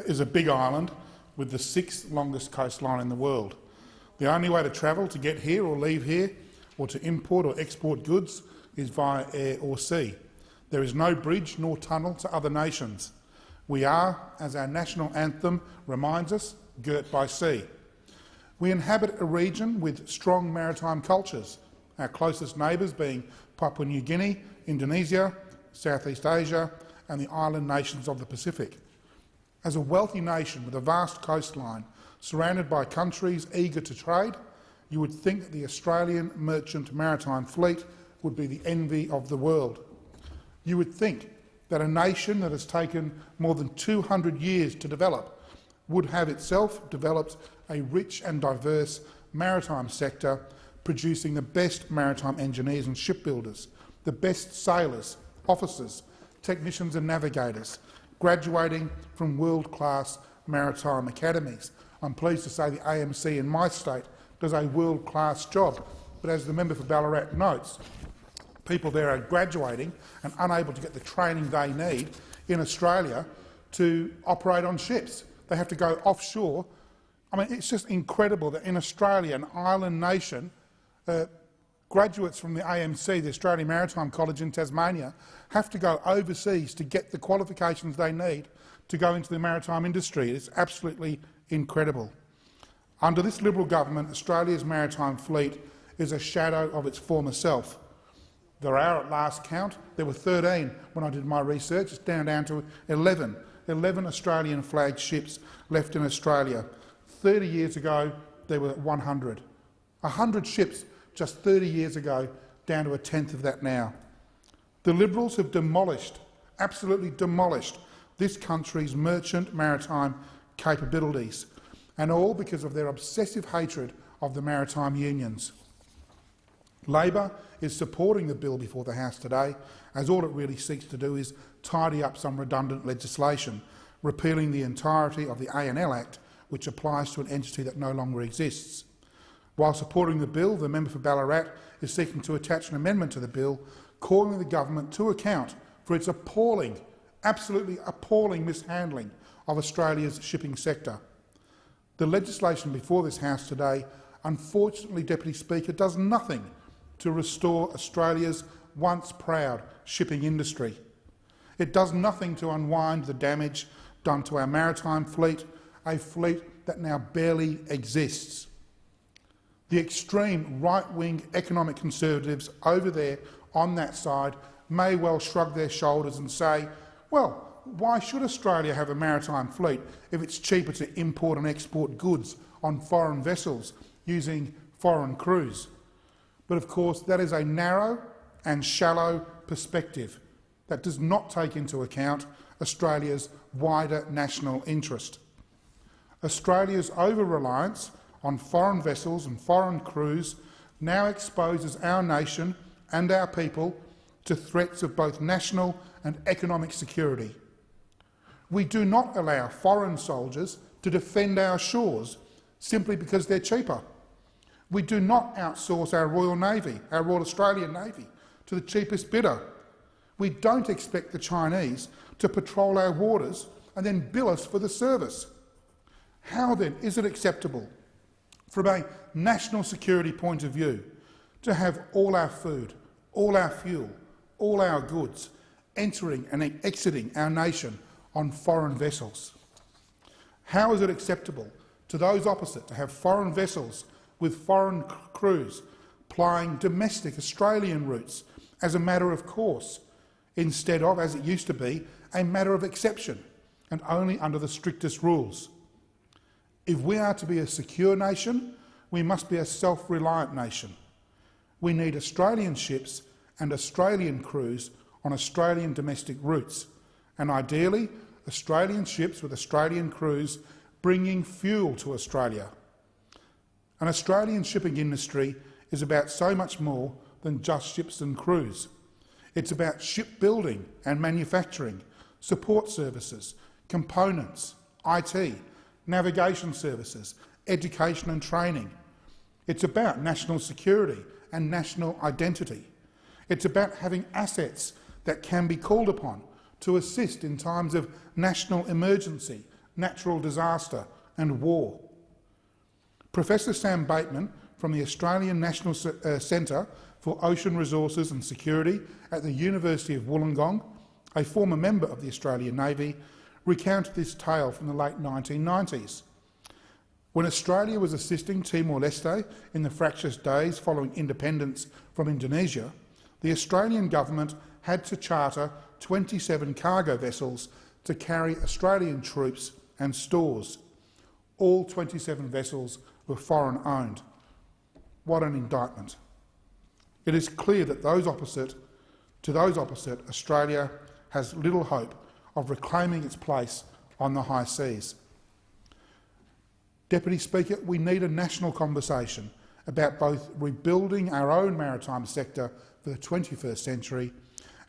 is a big island with the 6th longest coastline in the world. The only way to travel to get here or leave here, or to import or export goods, is via air or sea. There is no bridge nor tunnel to other nations. We are, as our national anthem reminds us, girt by sea. We inhabit a region with strong maritime cultures, our closest neighbours being Papua New Guinea, Indonesia, Southeast Asia and the island nations of the Pacific. As a wealthy nation with a vast coastline, surrounded by countries eager to trade, you would think that the Australian merchant maritime fleet would be the envy of the world. You would think that a nation that has taken more than 200 years to develop would have itself developed a rich and diverse maritime sector, producing the best maritime engineers and shipbuilders, the best sailors, officers, technicians and navigators, graduating from world-class maritime academies. I'm pleased to say the AMC in my state does a world-class job, but as the member for Ballarat notes, people there are graduating and unable to get the training they need in Australia to operate on ships. They have to go offshore. I mean, it's just incredible that in Australia, an island nation, graduates from the AMC, the Australian Maritime College in Tasmania, have to go overseas to get the qualifications they need to go into the maritime industry. It's absolutely incredible. Under this Liberal government, Australia's maritime fleet is a shadow of its former self. There are, at last count, there were 13 when I did my research. It's down to 11. 11 Australian flagged ships left in Australia. 30 years ago, there were 100. 100 ships just 30 years ago, down to a tenth of that now. The Liberals have demolished, absolutely demolished, this country's merchant maritime capabilities, and all because of their obsessive hatred of the maritime unions. Labor is supporting the bill before the House today, as all it really seeks to do is tidy up some redundant legislation, repealing the entirety of the ANL Act, which applies to an entity that no longer exists. While supporting the bill, the member for Ballarat is seeking to attach an amendment to the bill, calling the government to account for its appalling, absolutely appalling mishandling of Australia's shipping sector. The legislation before this House today, unfortunately, Deputy Speaker, does nothing to restore Australia's once proud shipping industry. It does nothing to unwind the damage done to our maritime fleet, a fleet that now barely exists. The extreme right-wing economic conservatives over there on that side may well shrug their shoulders and say, well, why should Australia have a maritime fleet if it's cheaper to import and export goods on foreign vessels using foreign crews? But of course, that is a narrow and shallow perspective that does not take into account Australia's wider national interest. Australia's over-reliance on foreign vessels and foreign crews now exposes our nation and our people to threats of both national and economic security. We do not allow foreign soldiers to defend our shores simply because they're cheaper. We do not outsource our Royal Navy, our Royal Australian Navy, to the cheapest bidder. We don't expect the Chinese to patrol our waters and then bill us for the service. How then is it acceptable, from a national security point of view, to have all our food, all our fuel, all our goods entering and exiting our nation on foreign vessels? How is it acceptable to those opposite to have foreign vessels with foreign crews plying domestic Australian routes as a matter of course, instead of, as it used to be, a matter of exception and only under the strictest rules? If we are to be a secure nation, we must be a self-reliant nation. We need Australian ships and Australian crews on Australian domestic routes, and ideally Australian ships with Australian crews bringing fuel to Australia. An Australian shipping industry is about so much more than just ships and crews. It's about shipbuilding and manufacturing, support services, components, IT, navigation services, education and training. It's about national security and national identity. It's about having assets that can be called upon to assist in times of national emergency, natural disaster and war. Professor Sam Bateman from the Australian National Centre for Ocean Resources and Security at the University of Wollongong, a former member of the Australian Navy, recounted this tale from the late 1990s. When Australia was assisting Timor-Leste in the fractious days following independence from Indonesia, the Australian government had to charter 27 cargo vessels to carry Australian troops and stores. All 27 vessels were foreign-owned. What an indictment. It is clear that to those opposite, Australia has little hope of reclaiming its place on the high seas. Deputy Speaker, we need a national conversation about both rebuilding our own maritime sector for the 21st century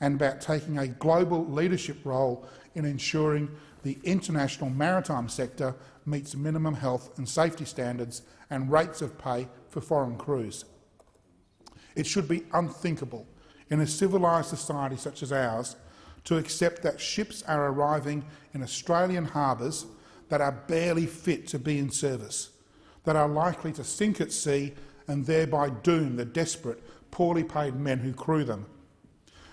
and about taking a global leadership role in ensuring the international maritime sector meets minimum health and safety standards and rates of pay for foreign crews. It should be unthinkable in a civilised society such as ours to accept that ships are arriving in Australian harbours that are barely fit to be in service, that are likely to sink at sea and thereby doom the desperate, poorly paid men who crew them.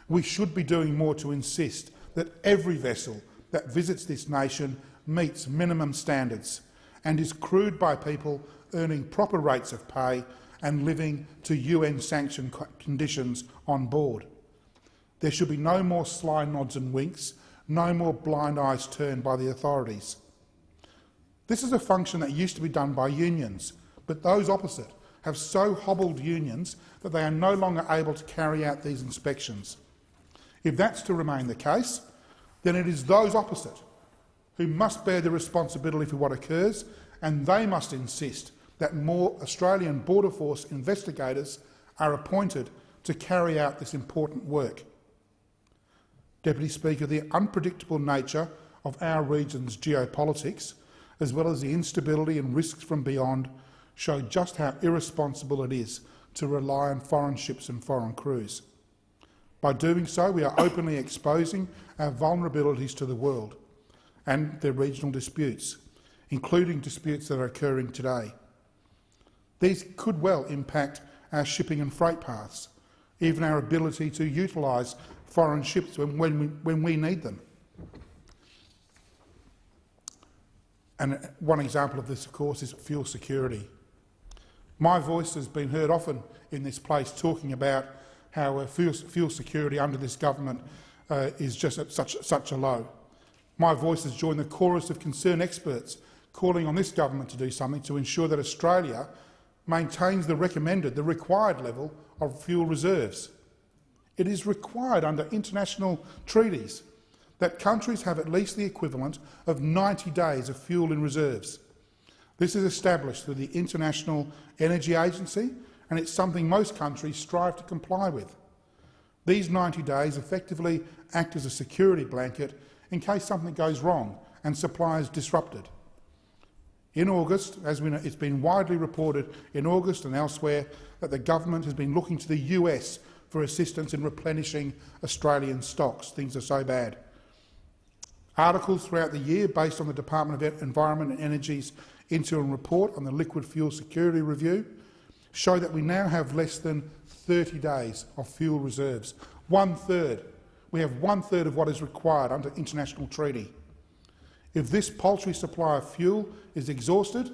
We should be doing more to insist that every vessel that visits this nation meets minimum standards and is crewed by people earning proper rates of pay and living to UN-sanctioned conditions on board. There should be no more sly nods and winks, no more blind eyes turned by the authorities. This is a function that used to be done by unions, but those opposite have so hobbled unions that they are no longer able to carry out these inspections. If that's to remain the case, then it is those opposite who must bear the responsibility for what occurs, and they must insist that more Australian Border Force investigators are appointed to carry out this important work. Deputy Speaker, the unpredictable nature of our region's geopolitics, as well as the instability and risks from beyond, show just how irresponsible it is to rely on foreign ships and foreign crews. By doing so, we are openly exposing our vulnerabilities to the world and their regional disputes, including disputes that are occurring today. These could well impact our shipping and freight paths, even our ability to utilise foreign ships when we need them. And one example of this, of course, is fuel security. My voice has been heard often in this place talking about how fuel security under this government is just at such a low. My voice has joined the chorus of concerned experts calling on this government to do something to ensure that Australia maintains the required level of fuel reserves. It is required under international treaties that countries have at least the equivalent of 90 days of fuel in reserves. This is established through the International Energy Agency, and it's something most countries strive to comply with. These 90 days effectively act as a security blanket in case something goes wrong and supply is disrupted. In August, as we know, it's been widely reported in August and elsewhere that the government has been looking to the US for assistance in replenishing Australian stocks. Things are so bad. Articles throughout the year, based on the Department of Environment and Energy's interim report on the Liquid Fuel Security Review, show that we now have less than 30 days of fuel reserves. One-third. We have one-third of what is required under international treaty. If this paltry supply of fuel is exhausted,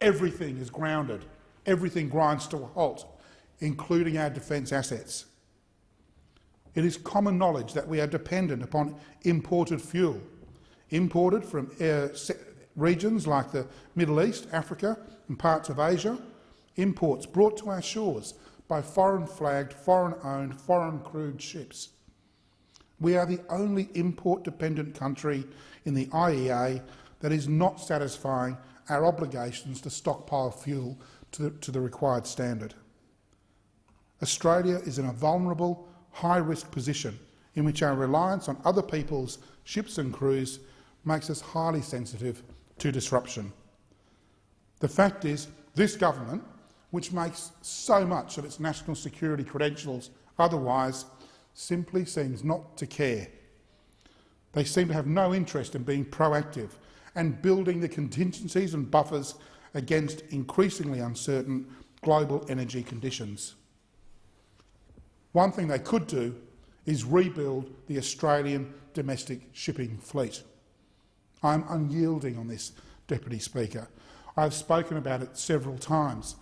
everything is grounded. Everything grinds to a halt, including our defence assets. It is common knowledge that we are dependent upon imported fuel, imported from regions like the Middle East, Africa and parts of Asia, imports brought to our shores by foreign-flagged, foreign-owned, foreign-crewed ships. We are the only import-dependent country in the IEA that is not satisfying our obligations to stockpile fuel to the required standard. Australia is in a vulnerable, high-risk position in which our reliance on other people's ships and crews makes us highly sensitive to disruption. The fact is, this government, which makes so much of its national security credentials otherwise, simply seems not to care. They seem to have no interest in being proactive and building the contingencies and buffers against increasingly uncertain global energy conditions. One thing they could do is rebuild the Australian domestic shipping fleet. I'm unyielding on this, Deputy Speaker. I've spoken about it several times.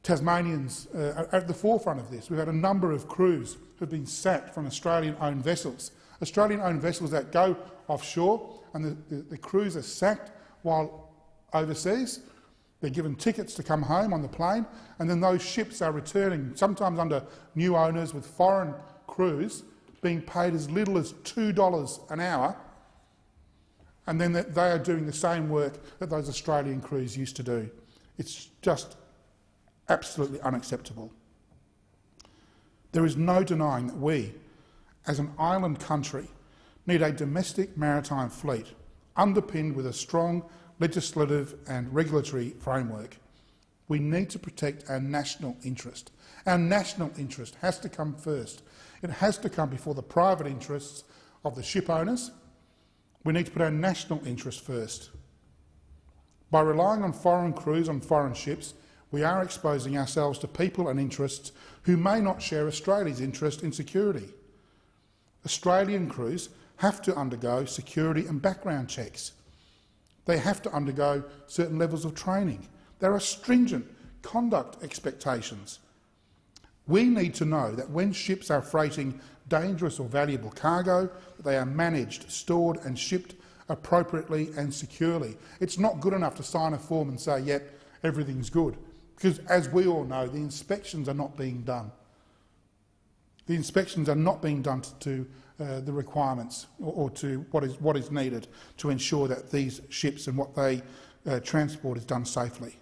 Tasmanians are at the forefront of this. We've had a number of crews who have been sacked from Australian-owned vessels. Australian-owned vessels that go offshore, and the crews are sacked while overseas. They're given tickets to come home on the plane, and then those ships are returning, sometimes under new owners with foreign crews being paid as little as $2 an hour, and then they are doing the same work that those Australian crews used to do. It's just absolutely unacceptable. There is no denying that we, as an island country, need a domestic maritime fleet underpinned with a strong legislative and regulatory framework. We need to protect our national interest. Our national interest has to come first. It has to come before the private interests of the ship owners. We need to put our national interest first. By relying on foreign crews on foreign ships, we are exposing ourselves to people and interests who may not share Australia's interest in security. Australian crews have to undergo security and background checks. They have to undergo certain levels of training. There are stringent conduct expectations. We need to know that when ships are freighting dangerous or valuable cargo, they are managed, stored and shipped appropriately and securely. It's not good enough to sign a form and say, yep, everything's good, because as we all know, the inspections are not being done. The inspections are not being done to the requirements or to what is needed to ensure that these ships and what they transport is done safely.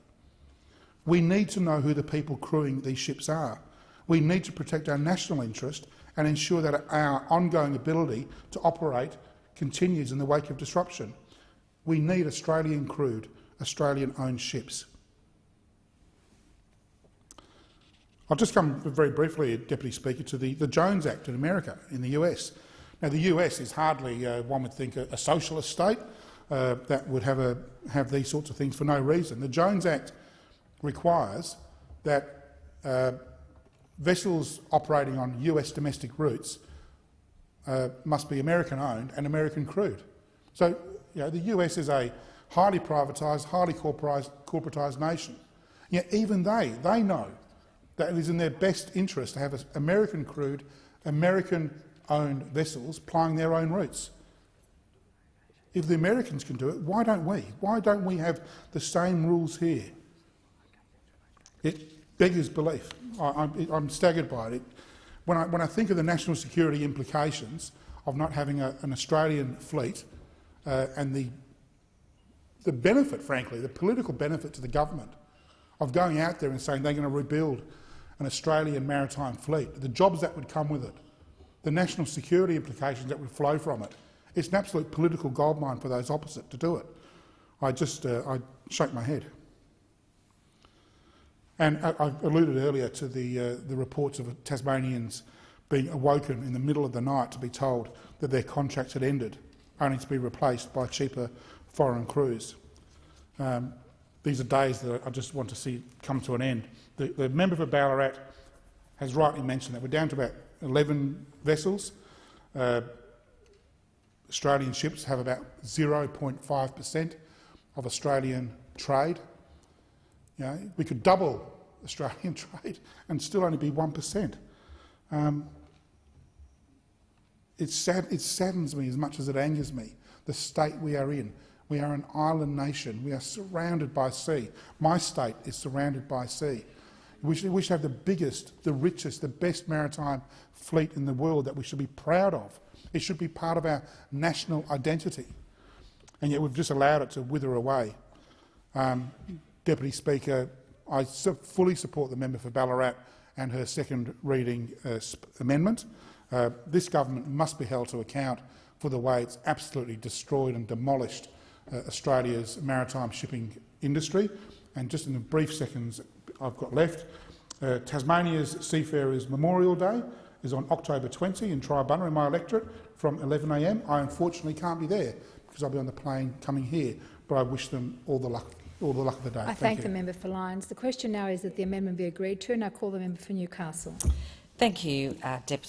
We need to know who the people crewing these ships are. We need to protect our national interest and ensure that our ongoing ability to operate continues in the wake of disruption. We need Australian-crewed, Australian-owned ships. I'll just come very briefly, Deputy Speaker, to the Jones Act in America, in the US. Now, the US is hardly, one would think, a socialist state that would have these sorts of things for no reason. The Jones Act requires that vessels operating on US domestic routes must be American-owned and American-crewed. So, the US is a highly privatised, highly corporatised nation. Yet even they know that it is in their best interest to have American-crewed, American-owned vessels plying their own routes. If the Americans can do it, why don't we? Why don't we have the same rules here? It beggars belief. I'm staggered by it. When I think of the national security implications of not having an Australian fleet and the benefit, frankly, the political benefit to the government of going out there and saying they're going to rebuild an Australian maritime fleet, the jobs that would come with it, the national security implications that would flow from it, it's an absolute political goldmine for those opposite to do it. I shake my head. And I alluded earlier to the reports of Tasmanians being awoken in the middle of the night to be told that their contracts had ended, only to be replaced by cheaper foreign crews. These are days that I just want to see come to an end. The member for Ballarat has rightly mentioned that we're down to about 11 vessels. Australian ships have about 0.5% of Australian trade. We could double Australian trade and still only be 1%. It saddens me as much as it angers me, the state we are in. We are an island nation. We are surrounded by sea. My state is surrounded by sea. We should have the biggest, the richest, the best maritime fleet in the world that we should be proud of. It should be part of our national identity. And yet we've just allowed it to wither away. Deputy Speaker, I fully support the member for Ballarat and her second reading amendment. This government must be held to account for the way it's absolutely destroyed and demolished Australia's maritime shipping industry. And just in the brief seconds I've got left, Tasmania's Seafarers Memorial Day is on October 20 in Tribunna in my electorate. from 11 a.m. I unfortunately can't be there because I'll be on the plane coming here, but I wish them all the luck of the day. I thank the member for Lyons. The question now is that the amendment be agreed to, and I call the member for Newcastle. Thank you, Deputy